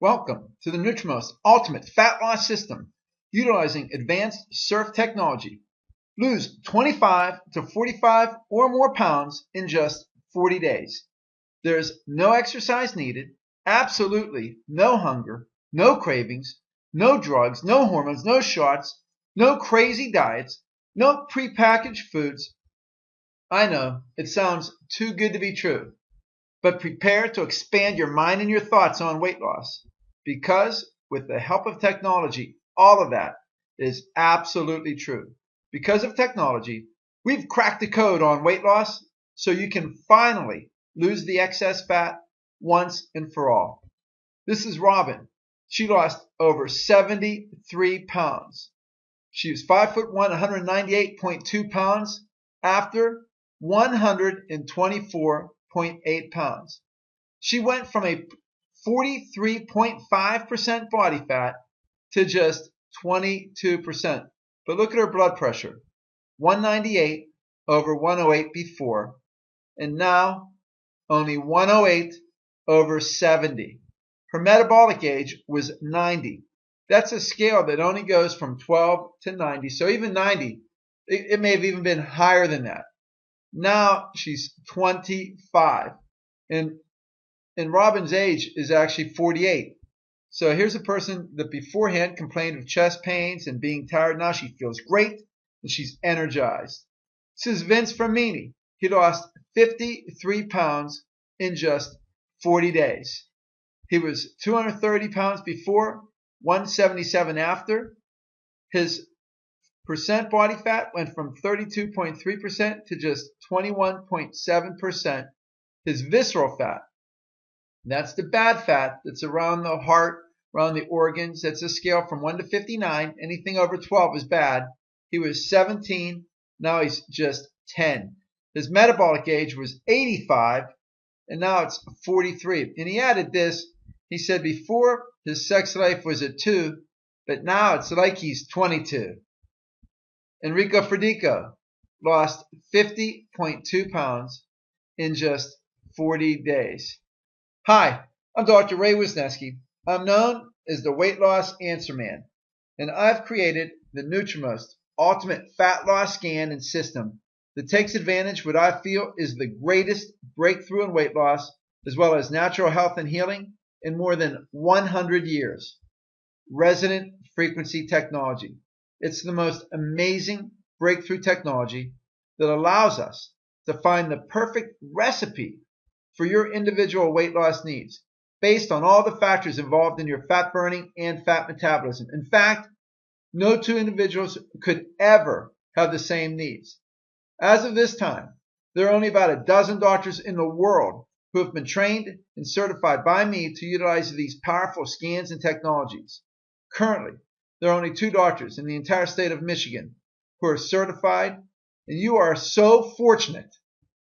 Welcome to the Nutrimost Ultimate Fat Loss System, utilizing advanced CERF technology. Lose 25 to 45 or more pounds in just 40 days. There's no exercise needed, absolutely no hunger, no cravings, no drugs, no hormones, no shots, no crazy diets, no prepackaged foods. I know, it sounds too good to be true, but prepare to expand your mind and your thoughts on weight loss. Because with the help of technology, all of that is absolutely true. Because of technology, we've cracked the code on weight loss so you can finally lose the excess fat once and for all. This is Robin. She lost over 73 pounds. She was 5'1", 198.2 pounds after 124.8 pounds. She went from a 43.5% body fat to just 22%. But look at her blood pressure, 198 over 108 before, and now only 108 over 70. Her metabolic age was 90. That's a scale that only goes from 12 to 90. So even 90, it may have even been higher than that. Now she's 25. And Robin's age is actually 48. So here's a person that beforehand complained of chest pains and being tired. Now she feels great and she's energized. This is Vince Fraumeni. He lost 53 pounds in just 40 days. He was 230 pounds before, 177 after. His percent body fat went from 32.3% to just 21.7%. His visceral fat, that's the bad fat that's around the heart, around the organs. That's a scale from 1 to 59. Anything over 12 is bad. He was 17. Now he's just 10. His metabolic age was 85, and now it's 43. And he added this. He said before his sex life was a 2, but now it's like he's 22. Enrico Ferdico lost 50.2 pounds in just 40 days. Hi, I'm Dr. Ray Wisniewski. I'm known as the Weight Loss Answerman, and I've created the Nutrimost Ultimate Fat Loss Scan and System that takes advantage of what I feel is the greatest breakthrough in weight loss, as well as natural health and healing in more than 100 years. Resonant frequency technology. It's the most amazing breakthrough technology that allows us to find the perfect recipe for your individual weight loss needs based on all the factors involved in your fat burning and fat metabolism. In fact, no two individuals could ever have the same needs. As of this time, there are only about a dozen doctors in the world who have been trained and certified by me to utilize these powerful scans and technologies. Currently, there are only 2 doctors in the entire state of Michigan who are certified, and you are so fortunate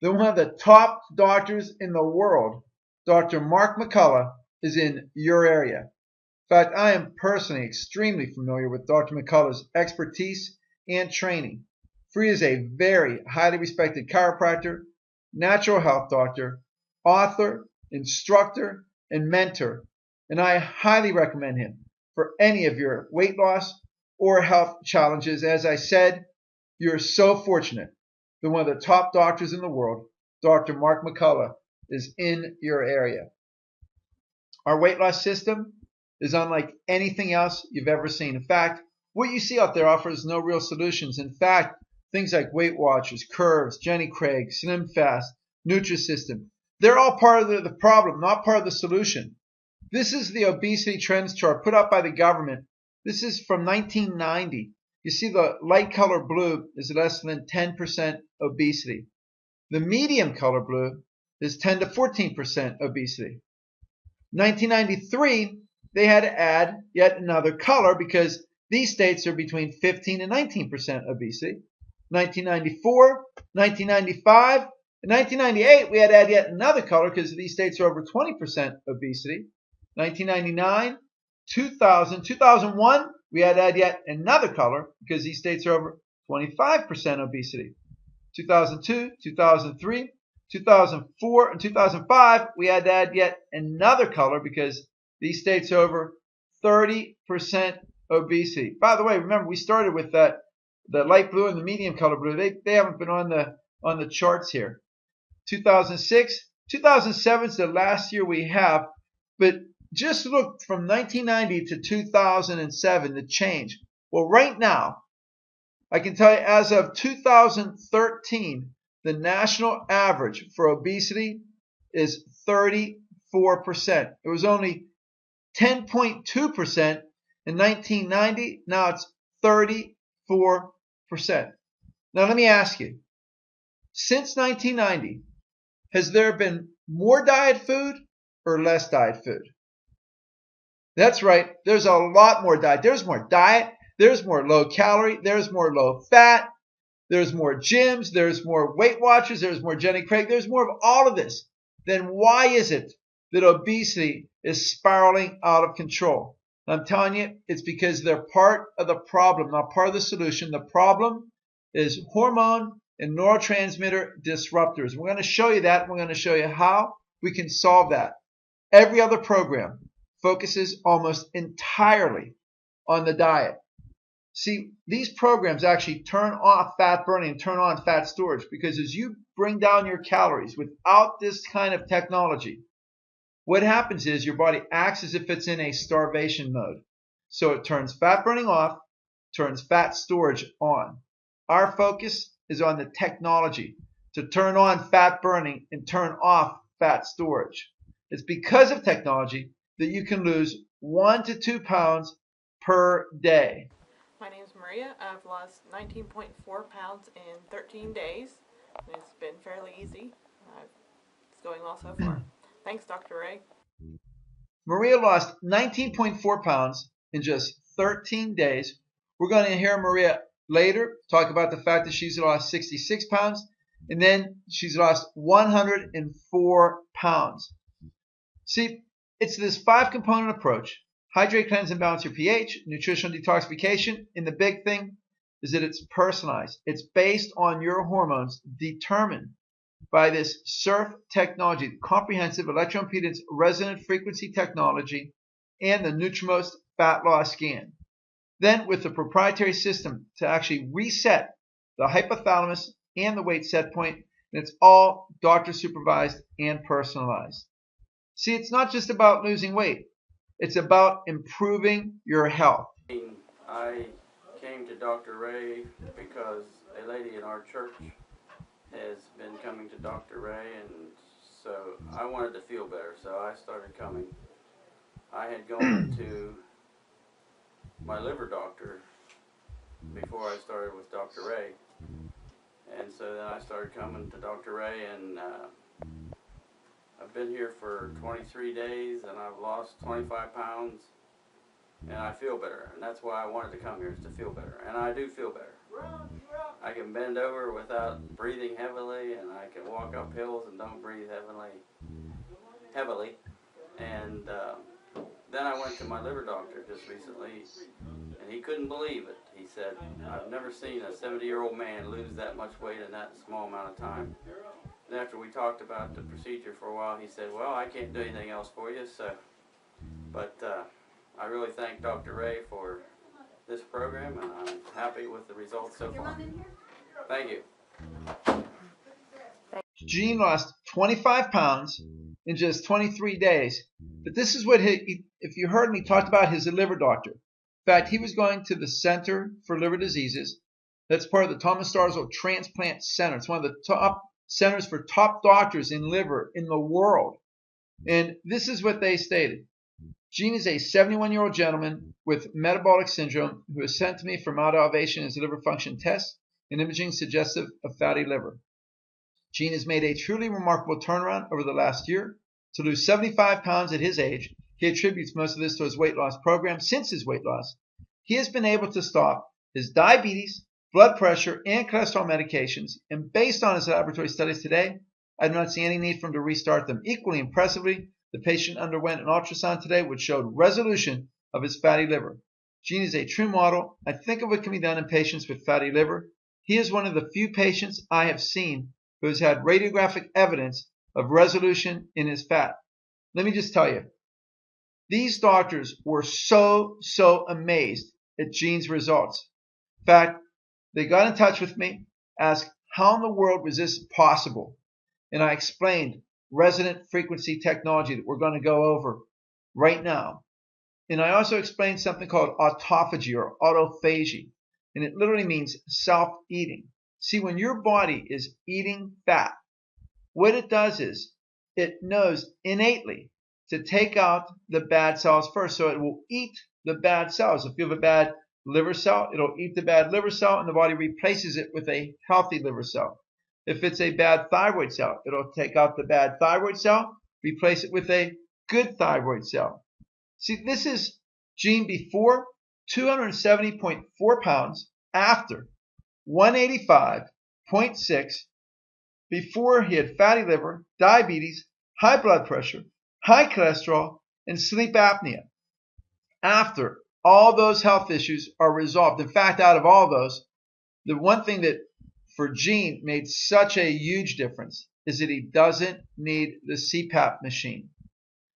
that one of the top doctors in the world, Dr. Mark McCullough, is in your area. In fact, I am personally extremely familiar with Dr. McCullough's expertise and training, for he is a very highly respected chiropractor, natural health doctor, author, instructor, and mentor, and I highly recommend him for any of your weight loss or health challenges. As I said, you're so fortunate that one of the top doctors in the world, Dr. Mark McCullough, is in your area. Our weight loss system is unlike anything else you've ever seen. In fact, what you see out there offers no real solutions. In fact, things like Weight Watchers, Curves, Jenny Craig, Slim Fast, Nutrisystem, they're all part of the problem, not part of the solution. This is the obesity trends chart put out by the government. This is from 1990. You see the light color blue is less than 10% obesity. The medium color blue is 10 to 14% obesity. 1993, they had to add yet another color because these states are between 15 and 19% obesity. 1994, 1995, and 1998, we had to add yet another color because these states are over 20% obesity. 1999, 2000, 2001, we had to add yet another color because these states are over 25% obesity. 2002, 2003, 2004, and 2005, we had to add yet another color because These states over 30% obesity. By the way, remember we started with the light blue and the medium color blue. They haven't been on the charts here. 2006, 2007 is the last year we have, but just look from 1990 to 2007, the change. Well, right now, I can tell you as of 2013, the national average for obesity is 34%. It was only 10.2% in 1990. Now it's 34%. Now let me ask you, since 1990, has there been more diet food or less diet food? That's right. There's a lot more diet. There's more diet. There's more low calorie. There's more low fat. There's more gyms. There's more Weight Watchers. There's more Jenny Craig. There's more of all of this. Then why is it that obesity is spiraling out of control? I'm telling you, it's because they're part of the problem, not part of the solution. The problem is hormone and neurotransmitter disruptors. We're going to show you that. We're going to show you how we can solve that. Every other program focuses almost entirely on the diet. See, these programs actually turn off fat burning and turn on fat storage, because as you bring down your calories without this kind of technology, what happens is your body acts as if it's in a starvation mode. So it turns fat burning off, turns fat storage on. Our focus is on the technology to turn on fat burning and turn off fat storage. It's because of technology that you can lose 1 to 2 pounds per day. My name is Maria. I've lost 19.4 pounds in 13 days. It's been fairly easy. It's going well so far. Thanks, Dr. Ray. Maria lost 19.4 pounds in just 13 days. We're going to hear Maria later talk about the fact that she's lost 66 pounds, and then she's lost 104 pounds. See, it's this 5-component approach: hydrate, cleanse, and balance your pH, nutritional detoxification, and the big thing is that it's personalized. It's based on your hormones, determined by this CERF technology, the comprehensive electroimpedance resonant frequency technology, and the Nutrimost fat loss scan. Then with the proprietary system to actually reset the hypothalamus and the weight set point, and it's all doctor supervised and personalized. See, it's not just about losing weight. It's about improving your health. I came to Dr. Ray because a lady in our church has been coming to Dr. Ray, and so I wanted to feel better, so I started coming. I had gone to my liver doctor before I started with Dr. Ray, and so then I started coming to Dr. Ray, and I've been here for 23 days, and I've lost 25 pounds, and I feel better, and that's why I wanted to come here, is to feel better, and I do feel better. I can bend over without breathing heavily, and I can walk up hills and don't breathe heavily. And then I went to my liver doctor just recently, and he couldn't believe it. He said, "I've never seen a 70-year-old man lose that much weight in that small amount of time." And after we talked about the procedure for a while, he said, "Well, I can't do anything else for you, so." But I really thank Dr. Ray for this program, and I'm happy with the results so far. Thank you. Gene lost 25 pounds in just 23 days. But this is what if you heard me, talked about his liver doctor. In fact, he was going to the Center for Liver Diseases. That's part of the Thomas Starzl Transplant Center. It's one of the top centers for top doctors in liver in the world. And this is what they stated. Gene is a 71-year-old gentleman with metabolic syndrome who was sent to me for mild elevation in his liver function test and imaging suggestive of fatty liver. Gene has made a truly remarkable turnaround over the last year. To lose 75 pounds at his age, he attributes most of this to his weight loss program. Since his weight loss, he has been able to stop his diabetes, blood pressure, and cholesterol medications, and based on his laboratory studies today, I do not see any need for him to restart them. Equally impressively, the patient underwent an ultrasound today which showed resolution of his fatty liver. Gene is a true model. I think of what can be done in patients with fatty liver. He is one of the few patients I have seen who has had radiographic evidence of resolution in his fat. Let me just tell you, These doctors were so amazed at Gene's results. In fact, they got in touch with me, asked how in the world was this possible? And I explained resonant frequency technology that we're going to go over right now. And I also explained something called autophagy or autophagy. And it literally means self-eating. See, when your body is eating fat, what it does is it knows innately to take out the bad cells first. So it will eat the bad cells. If you have a bad liver cell, it'll eat the bad liver cell and the body replaces it with a healthy liver cell. If it's a bad thyroid cell, it'll take out the bad thyroid cell, replace it with a good thyroid cell. See, this is Gene before 270.4 pounds, after 185.6, before he had fatty liver, diabetes, high blood pressure, high cholesterol, and sleep apnea. After all those health issues are resolved. In fact, out of all those, the one thing that for Gene made such a huge difference is that he doesn't need the CPAP machine.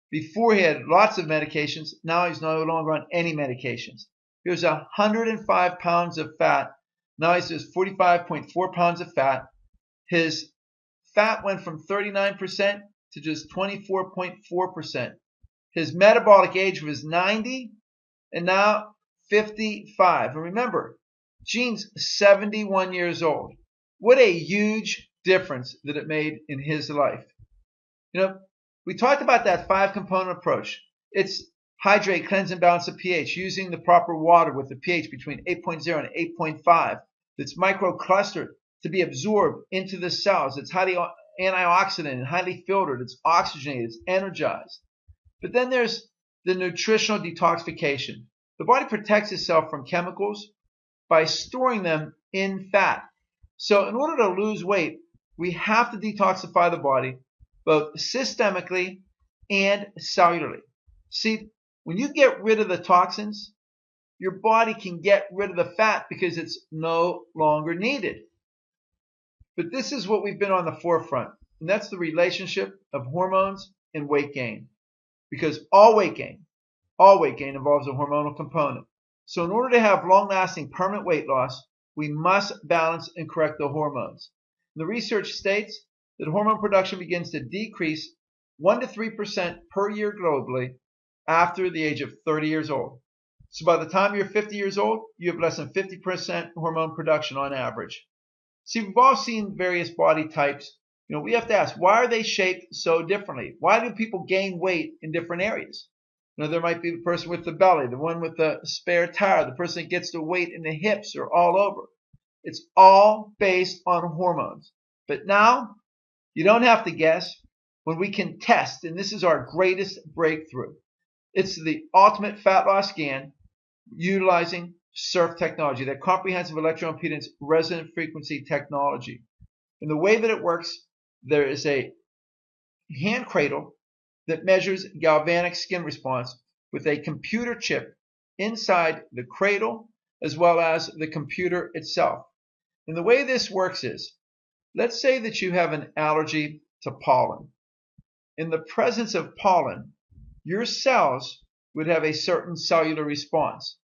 Before he had lots of medications, now he's no longer on any medications. He was 105 pounds of fat. Now he's just 45.4 pounds of fat. His fat went from 39% to just 24.4%. His metabolic age was 90 and now 55. And remember, Gene's 71 years old. What a huge difference that it made in his life. You know, we talked about that 5-component approach. It's hydrate, cleanse, and balance the pH, using the proper water with the pH between 8.0 and 8.5. That's microclustered to be absorbed into the cells. It's highly antioxidant and highly filtered. It's oxygenated. It's energized. But then there's the nutritional detoxification. The body protects itself from chemicals by storing them in fat. So in order to lose weight, we have to detoxify the body both systemically and cellularly. See, when you get rid of the toxins, your body can get rid of the fat because it's no longer needed. But this is what we've been on the forefront, and that's the relationship of hormones and weight gain. Because all weight gain involves a hormonal component. So in order to have long-lasting permanent weight loss, we must balance and correct the hormones. And the research states that hormone production begins to decrease 1 to 3% per year globally after the age of 30 years old. So by the time you're 50 years old, you have less than 50% hormone production on average. See, we've all seen various body types. You know, we have to ask, why are they shaped so differently? Why do people gain weight in different areas? You know, there might be the person with the belly, the one with the spare tire, the person that gets the weight in the hips or all over. It's all based on hormones. But now, you don't have to guess when we can test, and this is our greatest breakthrough. It's the ultimate fat loss scan utilizing CERF technology, that comprehensive electroimpedance resonant frequency technology. And the way that it works, there is a hand cradle that measures galvanic skin response with a computer chip inside the cradle as well as the computer itself. And the way this works is, let's say that you have an allergy to pollen. In the presence of pollen, your cells would have a certain cellular response.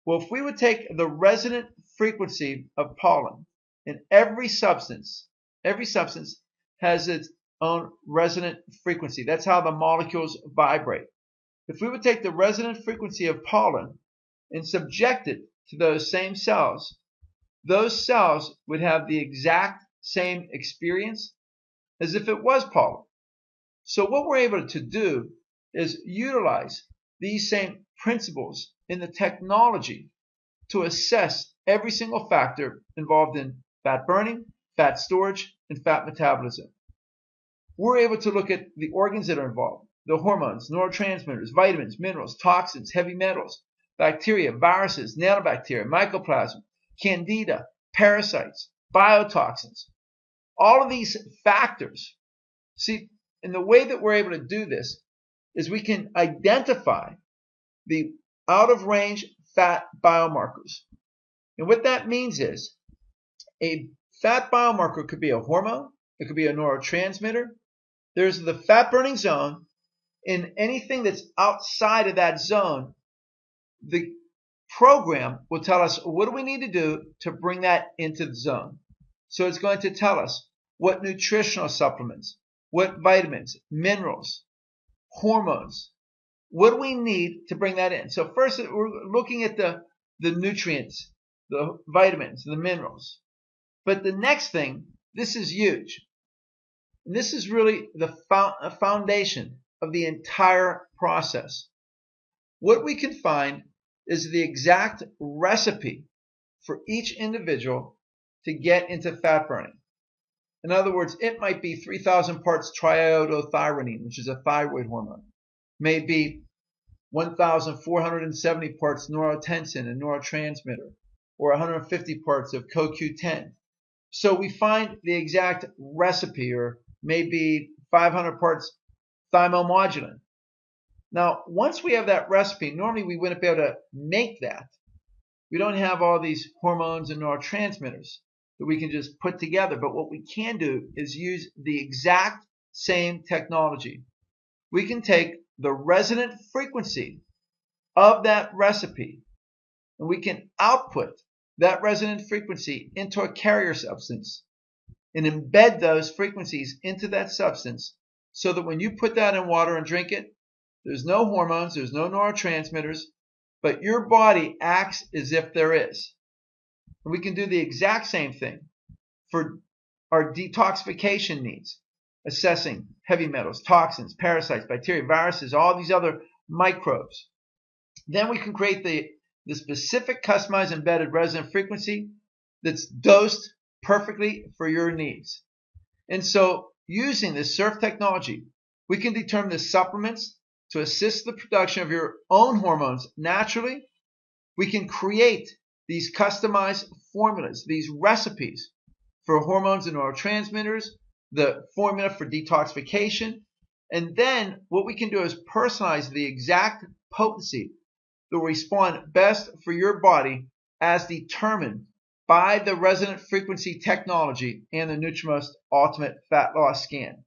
Well, if we would take the resonant frequency of pollen, and every substance has its own resonant frequency. That's how the molecules vibrate. If we would take the resonant frequency of pollen and subject it to those same cells, those cells would have the exact same experience as if it was pollen. So what we're able to do is utilize these same principles in the technology to assess every single factor involved in fat burning, fat storage, and fat metabolism. We're able to look at the organs that are involved, the hormones, neurotransmitters, vitamins, minerals, toxins, heavy metals, bacteria, viruses, nanobacteria, mycoplasma, candida, parasites, biotoxins. All of these factors. See, and the way that we're able to do this is we can identify the out-of-range fat biomarkers. And what that means is a fat biomarker could be a hormone, it could be a neurotransmitter. There's the fat burning zone, in anything that's outside of that zone, the program will tell us what do we need to do to bring that into the zone. So it's going to tell us what nutritional supplements, what vitamins, minerals, hormones, what do we need to bring that in? So first we're looking at the nutrients, the vitamins, the minerals. But the next thing, this is huge. And this is really the foundation of the entire process. What we can find is the exact recipe for each individual to get into fat burning. In other words, it might be 3,000 parts triiodothyronine, which is a thyroid hormone. Maybe 1,470 parts neurotensin, a neurotransmitter, or 150 parts of CoQ10. So we find the exact recipe, or maybe 500 parts thymomodulin. Now, once we have that recipe, normally we wouldn't be able to make that. We don't have all these hormones and neurotransmitters that we can just put together. But what we can do is use the exact same technology. We can take the resonant frequency of that recipe, and we can output that resonant frequency into a carrier substance and embed those frequencies into that substance so that when you put that in water and drink it, there's no hormones, there's no neurotransmitters, but your body acts as if there is. And we can do the exact same thing for our detoxification needs, assessing heavy metals, toxins, parasites, bacteria, viruses, all these other microbes. Then we can create the specific customized embedded resonant frequency that's dosed perfectly for your needs. And so using this CERF technology, we can determine the supplements to assist the production of your own hormones naturally. We can create these customized formulas, these recipes for hormones and neurotransmitters, the formula for detoxification, and then what we can do is personalize the exact potency that will respond best for your body as determined by the resonant frequency technology and the Nutrimost Ultimate Fat Loss Scan.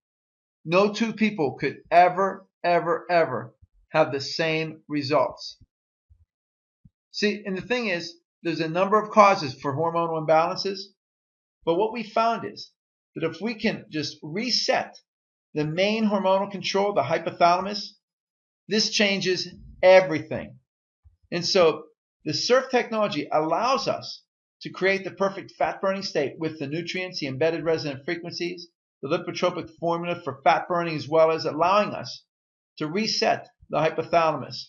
No two people could ever have the same results. See, and the thing is, there's a number of causes for hormonal imbalances, but what we found is that if we can just reset the main hormonal control, the hypothalamus, this changes everything. And so the CERF technology allows us to create the perfect fat burning state with the nutrients, the embedded resonant frequencies, the lipotropic formula for fat burning, as well as allowing us to reset the hypothalamus,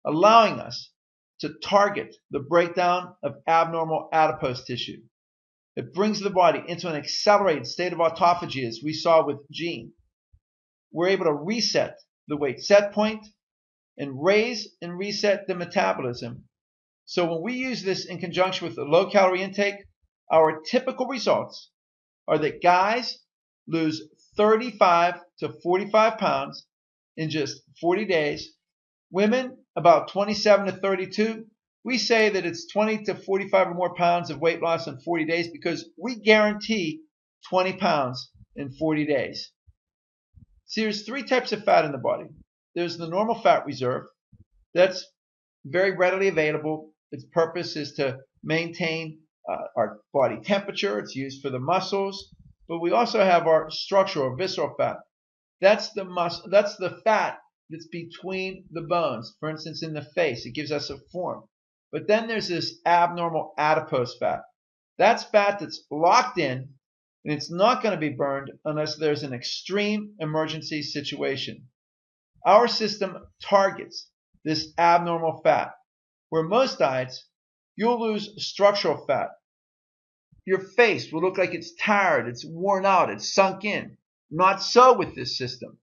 allowing us to target the breakdown of abnormal adipose tissue. It brings the body into an accelerated state of autophagy, as we saw with Gene. We're able to reset the weight set point and raise and reset the metabolism. So when we use this in conjunction with the low calorie intake, our typical results are that guys lose 35 to 45 pounds in just 40 days. Women, about 27 to 32. We say that it's 20 to 45 or more pounds of weight loss in 40 days because we guarantee 20 pounds in 40 days. See, there's three types of fat in the body. There's the normal fat reserve. That's very readily available. Its purpose is to maintain our body temperature. It's used for the muscles. But we also have our structural or visceral fat. That's the fat that's between the bones. For instance, in the face, it gives us a form. But then there's this abnormal adipose fat. That's fat that's locked in, and it's not going to be burned unless there's an extreme emergency situation. Our system targets this abnormal fat, where most diets, you'll lose structural fat. Your face will look like it's tired, it's worn out, it's sunk in. Not so with this system.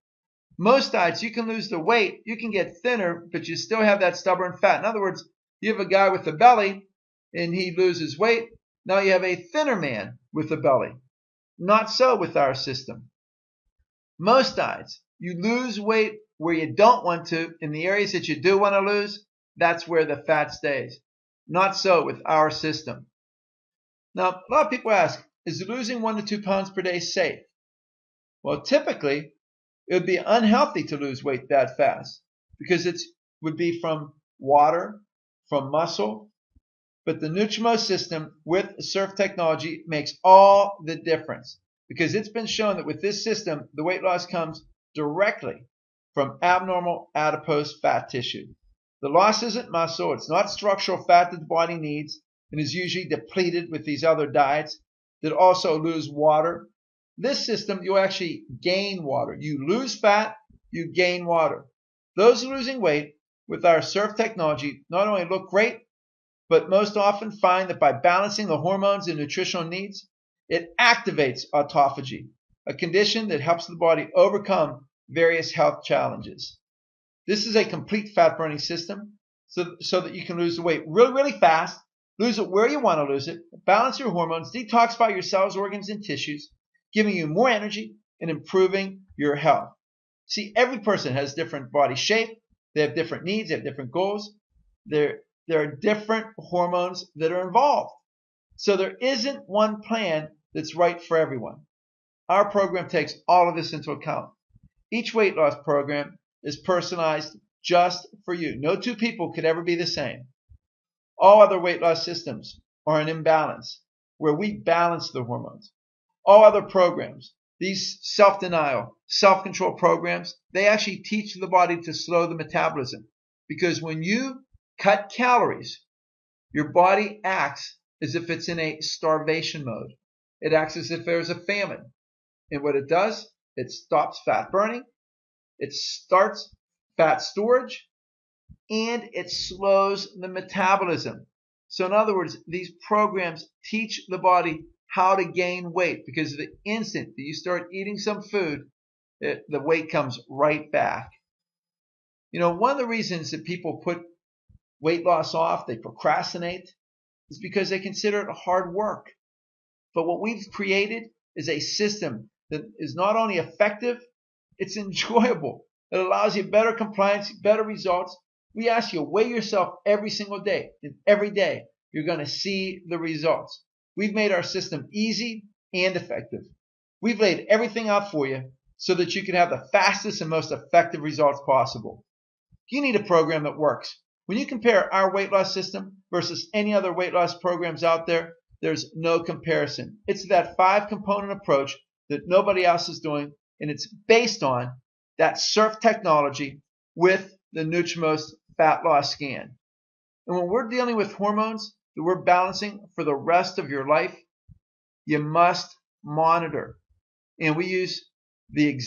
Most diets, you can lose the weight, you can get thinner, but you still have that stubborn fat. In other words, you have a guy with a belly and he loses weight. Now you have a thinner man with a belly. Not so with our system. Most diets, you lose weight where you don't want to. In the areas that you do want to lose, that's where the fat stays. Not so with our system. Now, a lot of people ask, is losing 1 to 2 pounds per day safe? Well, typically, It would be unhealthy to lose weight that fast because it would be from water, from muscle. But the Nutrimost system with CERF technology makes all the difference because it's been shown that with this system, the weight loss comes directly from abnormal adipose fat tissue. The loss isn't muscle. It's not structural fat that the body needs and is usually depleted with these other diets that also lose water. This system, you actually gain water. You lose fat, you gain water. Those losing weight with our CERF technology not only look great, but most often find that by balancing the hormones and nutritional needs, it activates autophagy, a condition that helps the body overcome various health challenges. This is a complete fat burning system so that you can lose the weight really, really fast, lose it where you want to lose it, balance your hormones, detoxify your cells, organs, and tissues, giving you more energy and improving your health. See, every person has different body shape. They have different needs. They have different goals. There are different hormones that are involved. So there isn't one plan that's right for everyone. Our program takes all of this into account. Each weight loss program is personalized just for you. No two people could ever be the same. All other weight loss systems are an imbalance where we balance the hormones. All other programs, these self-denial, self-control programs, they actually teach the body to slow the metabolism. Because when you cut calories, your body acts as if it's in a starvation mode. It acts as if there's a famine. And what it does, it stops fat burning, it starts fat storage, and it slows the metabolism. So in other words, these programs teach the body how to gain weight because the instant that you start eating some food, the weight comes right back. You know, one of the reasons that people put weight loss off, they procrastinate, is because they consider it hard work. But what we've created is a system that is not only effective, it's enjoyable. It allows you better compliance, better results. We ask you to weigh yourself every single day, and every day you're going to see the results. We've made our system easy and effective. We've laid everything out for you so that you can have the fastest and most effective results possible. You need a program that works. When you compare our weight loss system versus any other weight loss programs out there, there's no comparison. It's that 5-component approach that nobody else is doing, and it's based on that CERF technology with the Nutrimost fat loss scan. And when we're dealing with hormones that we're balancing for the rest of your life, you must monitor. And we use the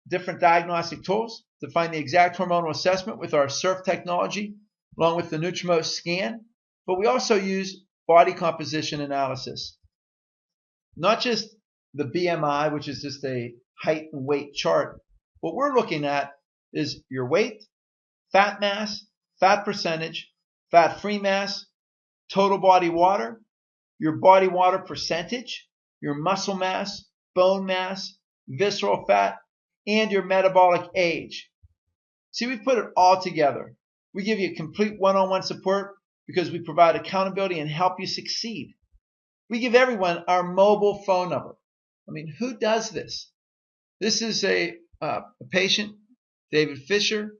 different diagnostic tools to find the exact hormonal assessment with our CERF technology, along with the Nutrimost scan. But we also use body composition analysis. Not just the BMI, which is just a height and weight chart. What we're looking at is your weight, fat mass, fat percentage, fat-free mass, total body water, your body water percentage, your muscle mass, bone mass, visceral fat, and your metabolic age. See, we put it all together. We give you complete one-on-one support because we provide accountability and help you succeed. We give everyone our mobile phone number. I mean, who does this? This is a patient, David Fisher,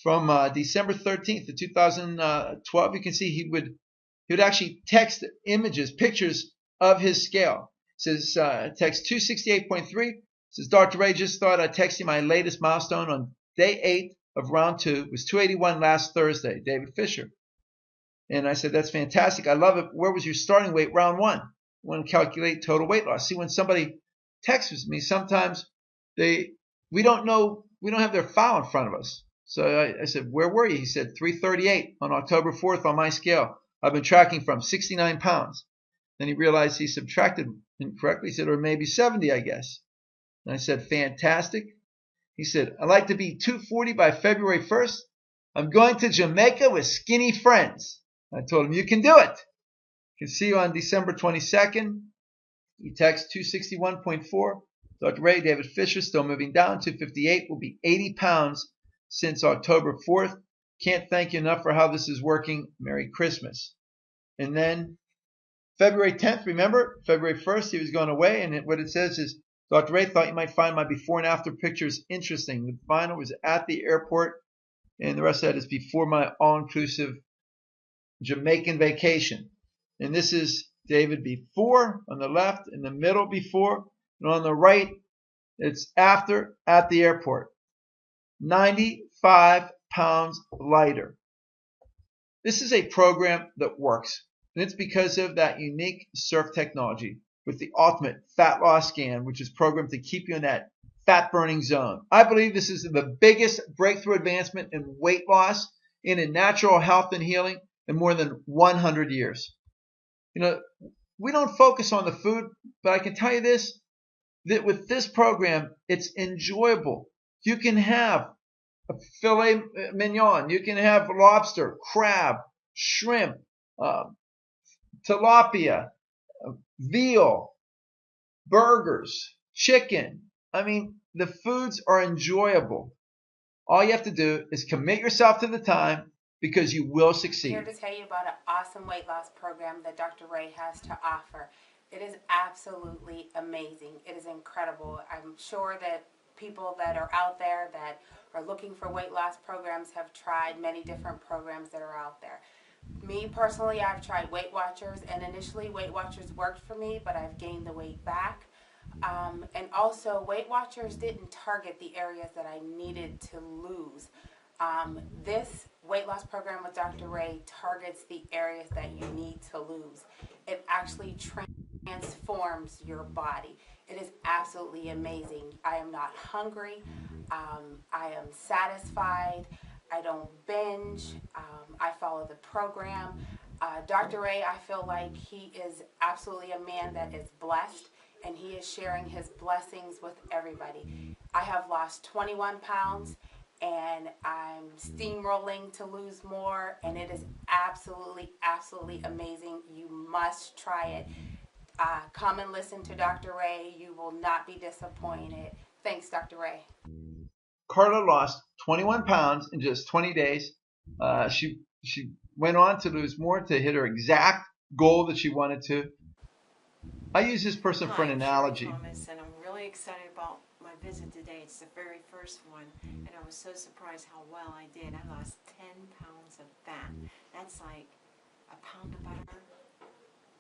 from December 13th of 2012. You can see he would actually text images, pictures of his scale. It says text 268.3. Says, Dr. Ray, just thought I'd text you my latest milestone on day 8 of round 2. It was 281 last Thursday, David Fisher. And I said, that's fantastic. I love it. Where was your starting weight round 1? I want to calculate total weight loss. See, when somebody texts me, sometimes we don't have their file in front of us. So I said, where were you? He said, 338 on October 4th on my scale. I've been tracking from 69 pounds. Then he realized he subtracted incorrectly. He said, or maybe 70, I guess. And I said, fantastic. He said, I'd like to be 240 by February 1st. I'm going to Jamaica with skinny friends. I told him, you can do it. I can see you on December 22nd. He texts 261.4. Dr. Ray, David Fisher, still moving down. 258 will be 80 pounds since October 4th. Can't thank you enough for how this is working. Merry Christmas. And then February 10th, remember, February 1st, he was going away. And what it says is Dr. Ray thought you might find my before and after pictures interesting. The final was at the airport, and the rest of that is before my all-inclusive Jamaican vacation. And this is David before on the left, in the middle before, and on the right, it's after at the airport. 95 pounds lighter. This is a program that works, and it's because of that unique CERF technology with the ultimate fat loss scan, which is programmed to keep you in that fat burning zone. I believe this is the biggest breakthrough advancement in weight loss and in natural health and healing in more than 100 years. You know, we don't focus on the food, but I can tell you this, that with this program, it's enjoyable. You can have a filet mignon, you can have lobster, crab, shrimp, tilapia, veal, burgers, chicken. I mean, the foods are enjoyable. All you have to do is commit yourself to the time, because you will succeed. Here to tell you about an awesome weight loss program that Dr. Ray has to offer. It is absolutely amazing. It is incredible. I'm sure that people that are out there that are looking for weight loss programs have tried many different programs that are out there. Me personally, I've tried Weight Watchers, and initially Weight Watchers worked for me, but I've gained the weight back. And also, Weight Watchers didn't target the areas that I needed to lose. This weight loss program with Dr. Ray targets the areas that you need to lose. It actually transforms your body. It is absolutely amazing. I am not hungry. I am satisfied. I don't binge. I follow the program. Dr. Ray, I feel like he is absolutely a man that is blessed, and he is sharing his blessings with everybody. I have lost 21 pounds, and I'm steamrolling to lose more, and it is absolutely, absolutely amazing. You must try it. Come and listen to Dr. Ray. You will not be disappointed. Thanks, Dr. Ray. Carla lost 21 pounds in just 20 days. She went on to lose more to hit her exact goal that she wanted to. I use this person for an analogy. Hi, I'm Thomas, and I'm really excited about my visit today. It's the very first one, and I was so surprised how well I did. I lost 10 pounds of fat. That's like a pound of butter,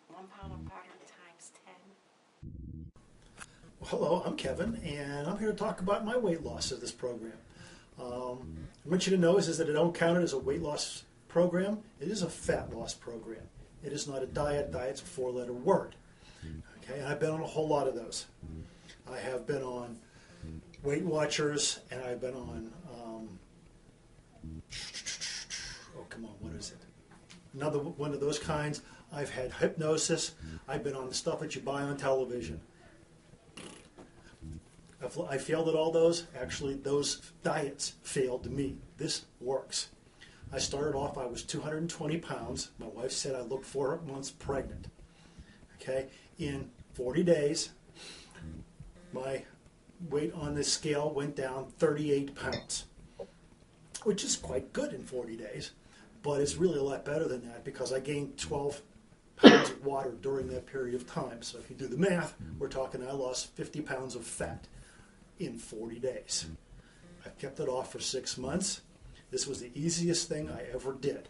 1 pound of butter times 10. Hello, I'm Kevin, and I'm here to talk about my weight loss of this program. I want you to know is that I don't count it as a weight loss program. It is a fat loss program. It is not a diet. Diet's a 4-letter word. Okay, and I've been on a whole lot of those. I have been on Weight Watchers, and I've been on, oh, come on, what is it? Another one of those kinds. I've had hypnosis. I've been on the stuff that you buy on television. I failed at all those. Actually, those diets failed me. This works. I started off, I was 220 pounds. My wife said I looked 4 months pregnant. Okay, in 40 days, my weight on this scale went down 38 pounds, which is quite good in 40 days, but it's really a lot better than that because I gained 12 pounds of water during that period of time. So if you do the math, we're talking I lost 50 pounds of fat in 40 days. I've kept it off for 6 months. This was the easiest thing I ever did.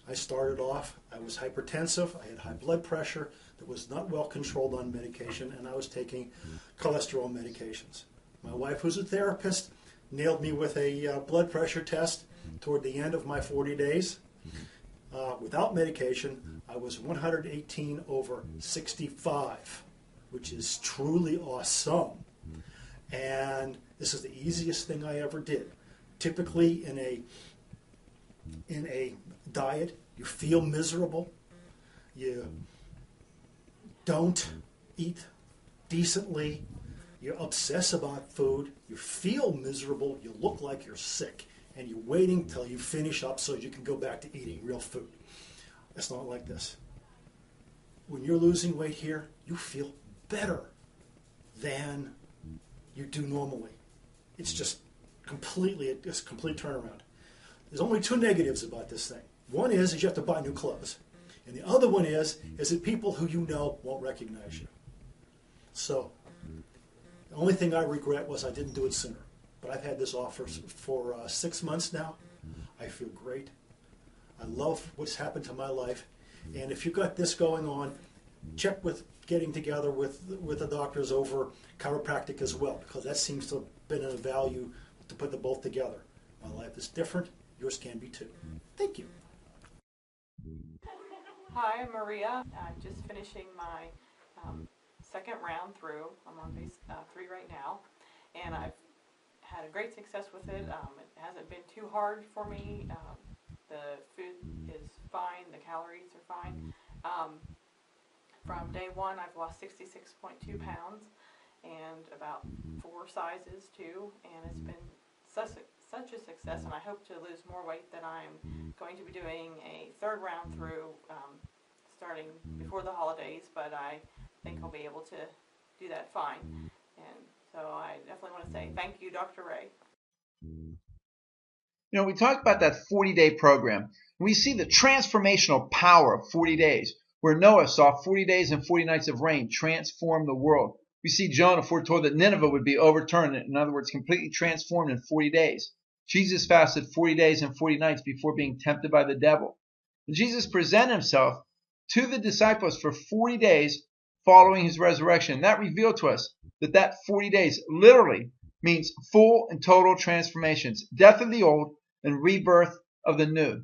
I started off, I was hypertensive, I had high blood pressure that was not well controlled on medication, and I was taking cholesterol medications. My wife, who's a therapist, nailed me with a blood pressure test toward the end of my 40 days. Without medication, I was 118/65, which is truly awesome. And this is the easiest thing I ever did. Typically in a diet, you feel miserable, you don't eat decently, you obsess about food, you feel miserable, you look like you're sick, and you're waiting till you finish up so you can go back to eating real food. It's not like this. When you're losing weight here, you feel better than you do normally. It's just it's a complete turnaround. There's only 2 negatives about this thing. One is you have to buy new clothes. And the other one is that people who you know won't recognize you. So The only thing I regret was I didn't do it sooner. But I've had this offer for 6 months now. I feel great. I love what's happened to my life. And if you've got this going on, check with getting together with the doctors over chiropractic as well, because that seems to have been a value to put them both together. My life is different. Yours can be too. Thank you. Hi, I'm Maria. I'm just finishing my second round through. I'm on phase 3 right now, and I've had a great success with it. It hasn't been too hard for me. The food is fine. The calories are fine. From day one, I've lost 66.2 pounds and about 4 sizes too, and it's been such a success, and I hope to lose more weight. That I'm going to be doing a third round through starting before the holidays, but I think I'll be able to do that fine. And so I definitely want to say thank you, Dr. Ray. You know, we talked about that 40-day program. We see the transformational power of 40 days, where Noah saw 40 days and 40 nights of rain transform the world. We see Jonah foretold that Nineveh would be overturned, in other words, completely transformed in 40 days. Jesus fasted 40 days and 40 nights before being tempted by the devil. And Jesus presented himself to the disciples for 40 days following his resurrection. That revealed to us that 40 days literally means full and total transformations, death of the old and rebirth of the new.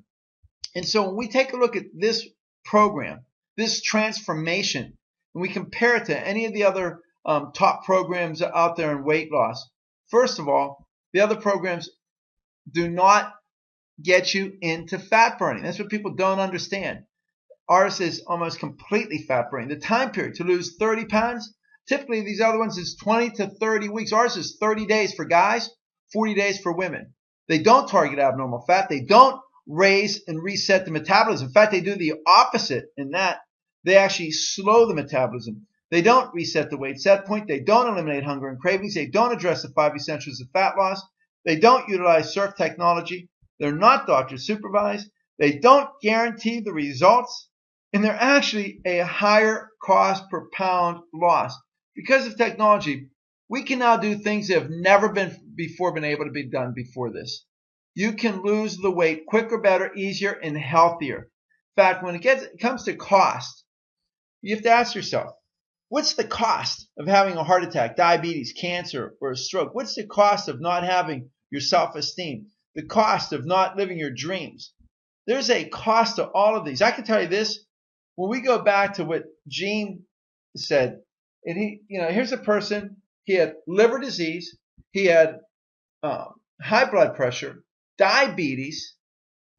And so when we take a look at this program, this transformation, and we compare it to any of the other top programs out there in weight loss, first of all, the other programs do not get you into fat burning. That's what people don't understand. Ours is almost completely fat burning. The time period to lose 30 pounds, typically these other ones is 20 to 30 weeks. Ours is 30 days for guys, 40 days for women. They don't target abnormal fat. They don't raise and reset the metabolism. In fact, they do the opposite in that they actually slow the metabolism. They don't reset the weight set point. They don't eliminate hunger and cravings. They don't address the 5 essentials of fat loss. They don't utilize CERF technology. They're not doctor supervised. They don't guarantee the results. And they're actually a higher cost per pound loss. Because of technology, we can now do things that have never been able to be done before this. You can lose the weight quicker, better, easier, and healthier. In fact, when it comes to cost, you have to ask yourself, what's the cost of having a heart attack, diabetes, cancer, or a stroke? What's the cost of not having your self-esteem? The cost of not living your dreams? There's a cost to all of these. I can tell you this. When we go back to what Gene said, and here's a person, he had liver disease, he had high blood pressure, diabetes,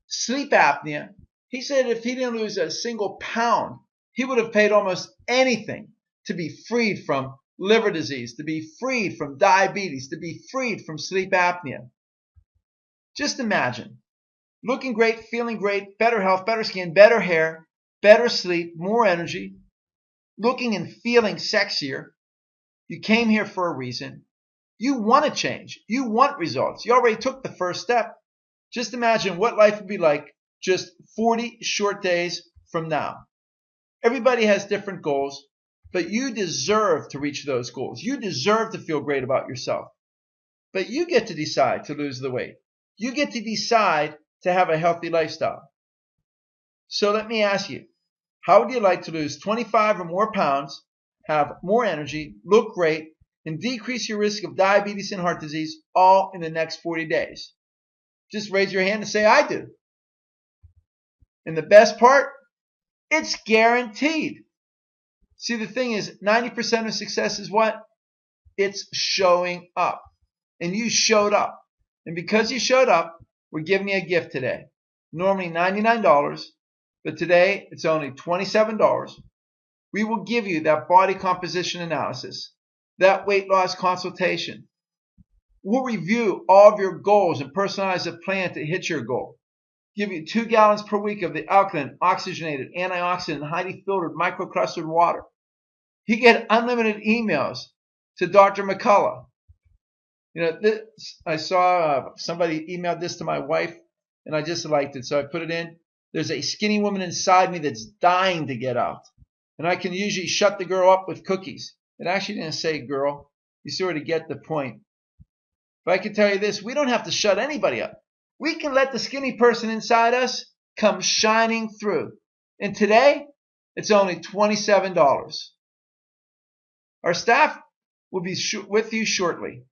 sleep apnea. He said if he didn't lose a single pound, he would have paid almost anything to be freed from liver disease, to be freed from diabetes, to be freed from sleep apnea. Just imagine looking great, feeling great, better health, better skin, better hair, better sleep, more energy, looking and feeling sexier. You came here for a reason. You want to change. You want results. You already took the first step. Just imagine what life would be like just 40 short days from now. Everybody has different goals, but you deserve to reach those goals. You deserve to feel great about yourself. But you get to decide to lose the weight. You get to decide to have a healthy lifestyle. So let me ask you, how would you like to lose 25 or more pounds, have more energy, look great, and decrease your risk of diabetes and heart disease all in the next 40 days? Just raise your hand and say, I do. And the best part, it's guaranteed. See, the thing is, 90% of success is what? It's showing up. And you showed up. And because you showed up, we're giving you a gift today. Normally $99, but today it's only $27. We will give you that body composition analysis, that weight loss consultation. We'll review all of your goals and personalize a plan to hit your goal. Give you 2 gallons per week of the alkaline, oxygenated, antioxidant, highly filtered, microclustered water. You get unlimited emails to Dr. McCullough. I saw somebody emailed this to my wife, and I just liked it, so I put it in. There's a skinny woman inside me that's dying to get out, and I can usually shut the girl up with cookies. It actually didn't say girl. You sort of get the point. But I can tell you this, we don't have to shut anybody up. We can let the skinny person inside us come shining through. And today, it's only $27. Our staff will be with you shortly.